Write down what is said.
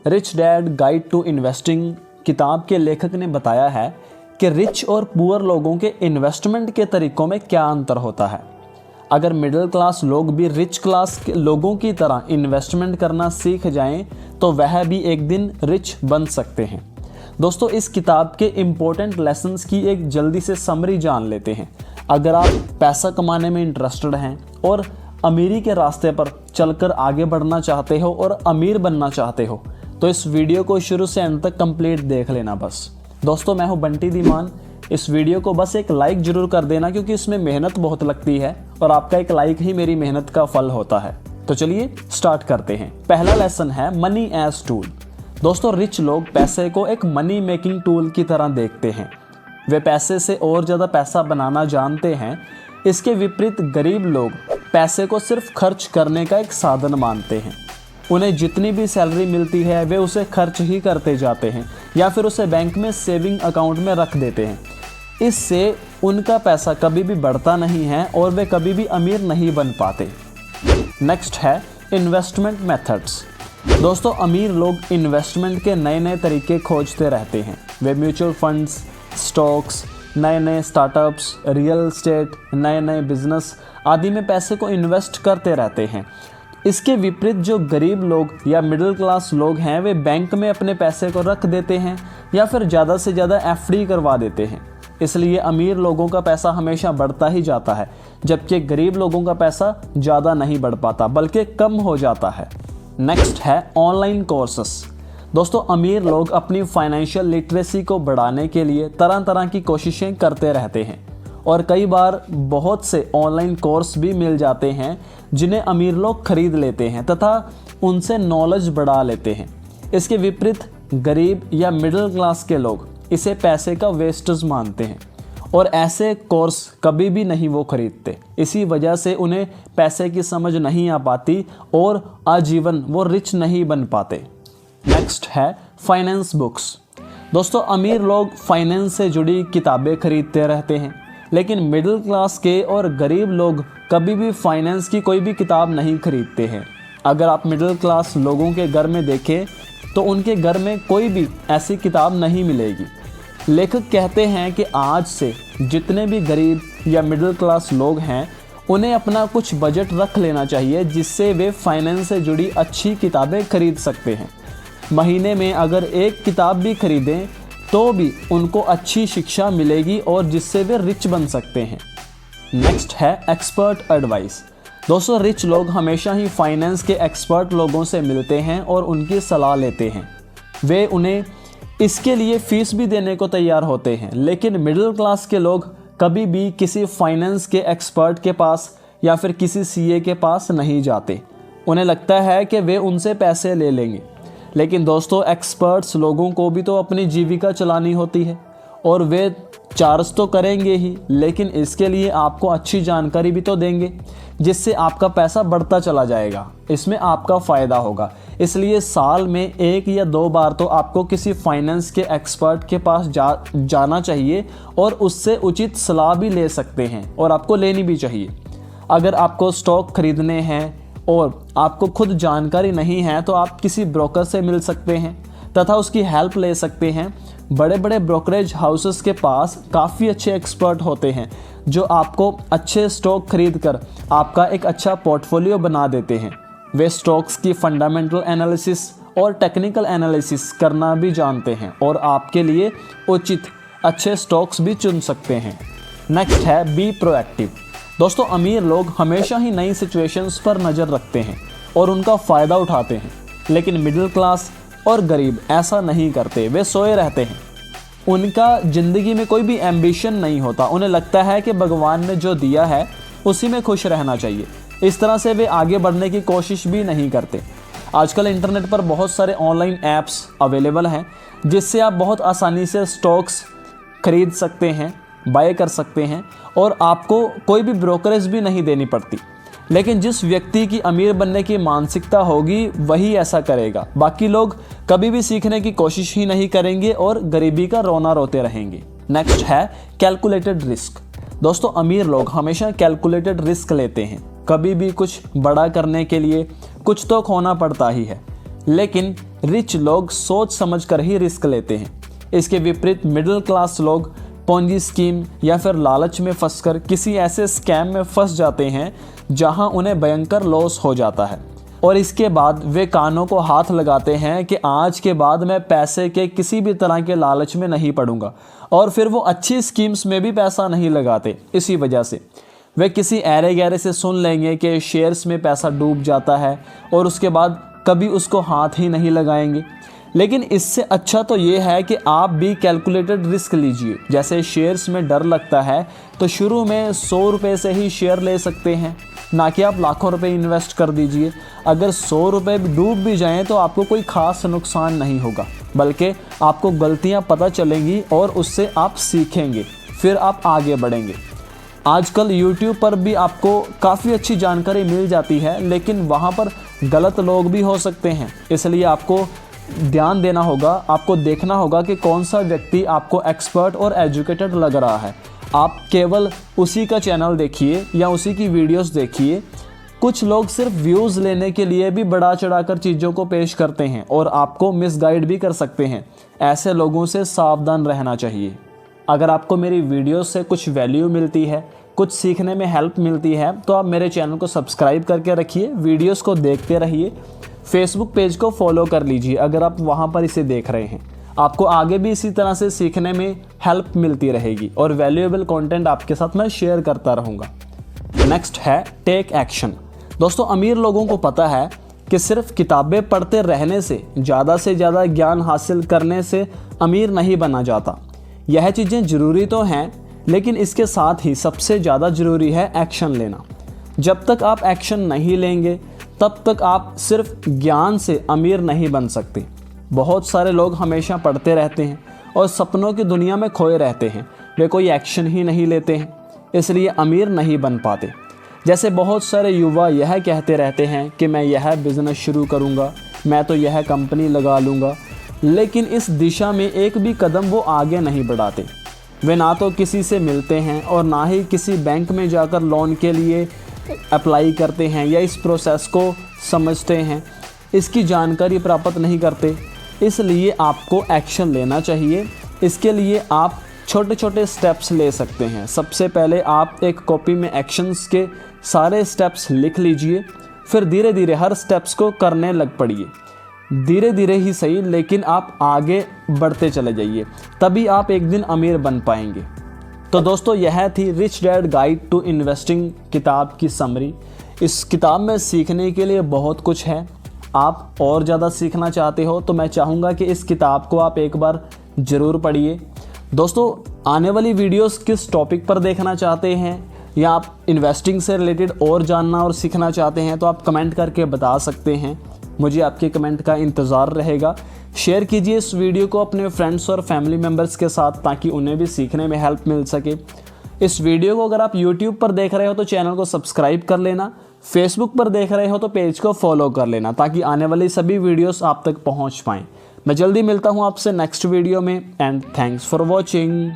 Rich dad guide to investing किताब के लेखक ने बताया है कि रिच और पुअर लोगों के इन्वेस्टमेंट के तरीकों में क्या अंतर होता है। अगर मिडिल क्लास लोग भी रिच क्लास के लोगों की तरह इन्वेस्टमेंट करना सीख जाएं तो वह भी एक दिन रिच बन सकते हैं। दोस्तों, इस किताब के इम्पोर्टेंट लेसन्स की एक जल्दी से समरी जान लेते हैं। अगर आप पैसा कमाने में इंटरेस्टेड हैं और अमीरी के रास्ते पर चलकर आगे बढ़ना चाहते हो और अमीर बनना चाहते हो तो इस वीडियो को शुरू से अंत तक कंप्लीट देख लेना बस। दोस्तों, मैं हूं बंटी धीमान। इस वीडियो को बस एक लाइक जरूर कर देना क्योंकि इसमें मेहनत बहुत लगती है और आपका एक लाइक ही मेरी मेहनत का फल होता है। तो चलिए स्टार्ट करते हैं। पहला लेसन है मनी एज टूल। दोस्तों, रिच लोग पैसे को एक मनी मेकिंग टूल की तरह देखते हैं। वे पैसे से और ज़्यादा पैसा बनाना जानते हैं। इसके विपरीत गरीब लोग पैसे को सिर्फ खर्च करने का एक साधन मानते हैं। उन्हें जितनी भी सैलरी मिलती है वे उसे खर्च ही करते जाते हैं या फिर उसे बैंक में सेविंग अकाउंट में रख देते हैं। इससे उनका पैसा कभी भी बढ़ता नहीं है और वे कभी भी अमीर नहीं बन पाते। नेक्स्ट है इन्वेस्टमेंट मेथड्स। दोस्तों, अमीर लोग इन्वेस्टमेंट के नए नए तरीके खोजते रहते हैं। वे म्यूचुअल फंड्स, स्टॉक्स, नए नए स्टार्टअप्स, रियल एस्टेट, नए नए बिजनेस आदि में पैसे को इन्वेस्ट करते रहते हैं। इसके विपरीत जो गरीब लोग या मिडिल क्लास लोग हैं वे बैंक में अपने पैसे को रख देते हैं या फिर ज़्यादा से ज़्यादा एफडी करवा देते हैं। इसलिए अमीर लोगों का पैसा हमेशा बढ़ता ही जाता है जबकि गरीब लोगों का पैसा ज़्यादा नहीं बढ़ पाता बल्कि कम हो जाता है। नेक्स्ट है ऑनलाइन कोर्सेस। दोस्तों, अमीर लोग अपनी फाइनेंशियल लिटरेसी को बढ़ाने के लिए तरह तरह की कोशिशें करते रहते हैं और कई बार बहुत से ऑनलाइन कोर्स भी मिल जाते हैं जिन्हें अमीर लोग खरीद लेते हैं तथा उनसे नॉलेज बढ़ा लेते हैं। इसके विपरीत गरीब या मिडिल क्लास के लोग इसे पैसे का वेस्टेज मानते हैं और ऐसे कोर्स कभी भी नहीं वो खरीदते। इसी वजह से उन्हें पैसे की समझ नहीं आ पाती और आजीवन वो रिच नहीं बन पाते। नेक्स्ट है फाइनेंस बुक्स। दोस्तों, अमीर लोग फाइनेंस से जुड़ी किताबें खरीदते रहते हैं लेकिन मिडिल क्लास के और गरीब लोग कभी भी फाइनेंस की कोई भी किताब नहीं खरीदते हैं। अगर आप मिडिल क्लास लोगों के घर में देखें तो उनके घर में कोई भी ऐसी किताब नहीं मिलेगी। लेखक कहते हैं कि आज से जितने भी गरीब या मिडिल क्लास लोग हैं उन्हें अपना कुछ बजट रख लेना चाहिए जिससे वे फाइनेंस से जुड़ी अच्छी किताबें खरीद सकते हैं। महीने में अगर एक किताब भी खरीदें तो भी उनको अच्छी शिक्षा मिलेगी और जिससे वे रिच बन सकते हैं। नेक्स्ट है एक्सपर्ट एडवाइस। दोस्तों, रिच लोग हमेशा ही फाइनेंस के एक्सपर्ट लोगों से मिलते हैं और उनकी सलाह लेते हैं। वे उन्हें इसके लिए फीस भी देने को तैयार होते हैं। लेकिन मिडिल क्लास के लोग कभी भी किसी फाइनेंस के एक्सपर्ट के पास या फिर किसी सीए के पास नहीं जाते। उन्हें लगता है कि वे उनसे पैसे ले लेंगे। लेकिन दोस्तों, एक्सपर्ट्स लोगों को भी तो अपनी जीविका चलानी होती है और वे चार्ज तो करेंगे ही लेकिन इसके लिए आपको अच्छी जानकारी भी तो देंगे जिससे आपका पैसा बढ़ता चला जाएगा। इसमें आपका फ़ायदा होगा। इसलिए साल में 1 या 2 बार तो आपको किसी फाइनेंस के एक्सपर्ट के पास जाना चाहिए और उससे उचित सलाह भी ले सकते हैं और आपको लेनी भी चाहिए। अगर आपको स्टॉक खरीदने हैं और आपको खुद जानकारी नहीं है तो आप किसी ब्रोकर से मिल सकते हैं तथा उसकी हेल्प ले सकते हैं। बड़े बड़े ब्रोकरेज हाउसेस के पास काफ़ी अच्छे एक्सपर्ट होते हैं जो आपको अच्छे स्टॉक खरीदकर आपका एक अच्छा पोर्टफोलियो बना देते हैं। वे स्टॉक्स की फंडामेंटल एनालिसिस और टेक्निकल एनालिसिस करना भी जानते हैं और आपके लिए उचित अच्छे स्टॉक्स भी चुन सकते हैं। नेक्स्ट है बी प्रोएक्टिव। दोस्तों, अमीर लोग हमेशा ही नई सिचुएशंस पर नज़र रखते हैं और उनका फ़ायदा उठाते हैं लेकिन मिडिल क्लास और गरीब ऐसा नहीं करते। वे सोए रहते हैं। उनका ज़िंदगी में कोई भी एम्बिशन नहीं होता। उन्हें लगता है कि भगवान ने जो दिया है उसी में खुश रहना चाहिए। इस तरह से वे आगे बढ़ने की कोशिश भी नहीं करते। आजकल इंटरनेट पर बहुत सारे ऑनलाइन ऐप्स अवेलेबल हैं जिससे आप बहुत आसानी से स्टॉक्स खरीद सकते हैं, बाय कर सकते हैं और आपको कोई भी ब्रोकरेज भी नहीं देनी पड़ती। लेकिन जिस व्यक्ति की अमीर बनने की मानसिकता होगी वही ऐसा करेगा। बाकी लोग कभी भी सीखने की कोशिश ही नहीं करेंगे और गरीबी का रोना रोते रहेंगे। नेक्स्ट है कैलकुलेटेड रिस्क। दोस्तों, अमीर लोग हमेशा कैलकुलेटेड रिस्क लेते हैं। कभी भी कुछ बड़ा करने के लिए कुछ तो खोना पड़ता ही है। लेकिन रिच लोग सोच समझकर ही रिस्क लेते हैं। इसके विपरीत मिडिल क्लास लोग पोंजी स्कीम या फिर लालच में फंसकर किसी ऐसे स्कैम में फंस जाते हैं जहां उन्हें भयंकर लॉस हो जाता है और इसके बाद वे कानों को हाथ लगाते हैं कि आज के बाद मैं पैसे के किसी भी तरह के लालच में नहीं पड़ूंगा, और फिर वो अच्छी स्कीम्स में भी पैसा नहीं लगाते। इसी वजह से वे किसी ऐरे गहरे से सुन लेंगे कि शेयर्स में पैसा डूब जाता है और उसके बाद कभी उसको हाथ ही नहीं लगाएंगे। लेकिन इससे अच्छा तो ये है कि आप भी कैलकुलेटेड रिस्क लीजिए। जैसे शेयर्स में डर लगता है तो शुरू में 100 रुपये से ही शेयर ले सकते हैं, ना कि आप लाखों रुपए इन्वेस्ट कर दीजिए। अगर 100 रुपये डूब भी जाएं तो आपको कोई ख़ास नुकसान नहीं होगा, बल्कि आपको गलतियां पता चलेंगी और उससे आप सीखेंगे, फिर आप आगे बढ़ेंगे। आजकल YouTube पर भी आपको काफ़ी अच्छी जानकारी मिल जाती है, लेकिन वहाँ पर गलत लोग भी हो सकते हैं, इसलिए आपको ध्यान देना होगा। आपको देखना होगा कि कौन सा व्यक्ति आपको एक्सपर्ट और एजुकेटेड लग रहा है। आप केवल उसी का चैनल देखिए या उसी की वीडियोस देखिए। कुछ लोग सिर्फ व्यूज़ लेने के लिए भी बढ़ा चढ़ाकर चीज़ों को पेश करते हैं और आपको मिसगाइड भी कर सकते हैं। ऐसे लोगों से सावधान रहना चाहिए। अगर आपको मेरी वीडियोस से कुछ वैल्यू मिलती है, कुछ सीखने में हेल्प मिलती है, तो आप मेरे चैनल को सब्सक्राइब करके रखिए, वीडियोस को देखते रहिए। फेसबुक पेज को फॉलो कर लीजिए अगर आप वहाँ पर इसे देख रहे हैं। आपको आगे भी इसी तरह से सीखने में हेल्प मिलती रहेगी और वैल्यूएबल कंटेंट आपके साथ मैं शेयर करता रहूँगा। नेक्स्ट है टेक एक्शन। दोस्तों, अमीर लोगों को पता है कि सिर्फ किताबें पढ़ते रहने से ज़्यादा ज्ञान हासिल करने से अमीर नहीं बना जाता। यह चीज़ें ज़रूरी तो हैं, लेकिन इसके साथ ही सबसे ज़्यादा ज़रूरी है एक्शन लेना। जब तक आप एक्शन नहीं लेंगे तब तक आप सिर्फ ज्ञान से अमीर नहीं बन सकते। बहुत सारे लोग हमेशा पढ़ते रहते हैं और सपनों की दुनिया में खोए रहते हैं, वे कोई एक्शन ही नहीं लेते हैं, इसलिए अमीर नहीं बन पाते। जैसे बहुत सारे युवा यह कहते रहते हैं कि मैं यह बिज़नेस शुरू करूँगा, मैं तो यह कंपनी लगा लूँगा, लेकिन इस दिशा में एक भी कदम वो आगे नहीं बढ़ाते। वे ना तो किसी से मिलते हैं और ना ही किसी बैंक में जाकर लोन के लिए अप्लाई करते हैं या इस प्रोसेस को समझते हैं, इसकी जानकारी प्राप्त नहीं करते। इसलिए आपको एक्शन लेना चाहिए। इसके लिए आप छोटे छोटे स्टेप्स ले सकते हैं। सबसे पहले आप एक कॉपी में एक्शंस के सारे स्टेप्स लिख लीजिए, फिर धीरे धीरे हर स्टेप्स को करने लग पड़िए। धीरे धीरे ही सही, लेकिन आप आगे बढ़ते चले जाइए, तभी आप एक दिन अमीर बन पाएंगे। तो दोस्तों, यह थी rich dad guide to investing किताब की समरी। इस किताब में सीखने के लिए बहुत कुछ है। आप और ज़्यादा सीखना चाहते हो तो मैं चाहूँगा कि इस किताब को आप एक बार ज़रूर पढ़िए। दोस्तों, आने वाली वीडियोस किस टॉपिक पर देखना चाहते हैं या आप इन्वेस्टिंग से रिलेटेड और जानना और सीखना चाहते हैं तो आप कमेंट करके बता सकते हैं। मुझे आपके कमेंट का इंतज़ार रहेगा। शेयर कीजिए इस वीडियो को अपने फ्रेंड्स और फैमिली मेम्बर्स के साथ, ताकि उन्हें भी सीखने में हेल्प मिल सके। इस वीडियो को अगर आप YouTube पर देख रहे हो तो चैनल को सब्सक्राइब कर लेना। फेसबुक पर देख रहे हो तो पेज को फॉलो कर लेना, ताकि आने वाली सभी वीडियोस आप तक पहुंच पाएँ। मैं जल्दी मिलता हूं आपसे नेक्स्ट वीडियो में, एंड थैंक्स फॉर वॉचिंग।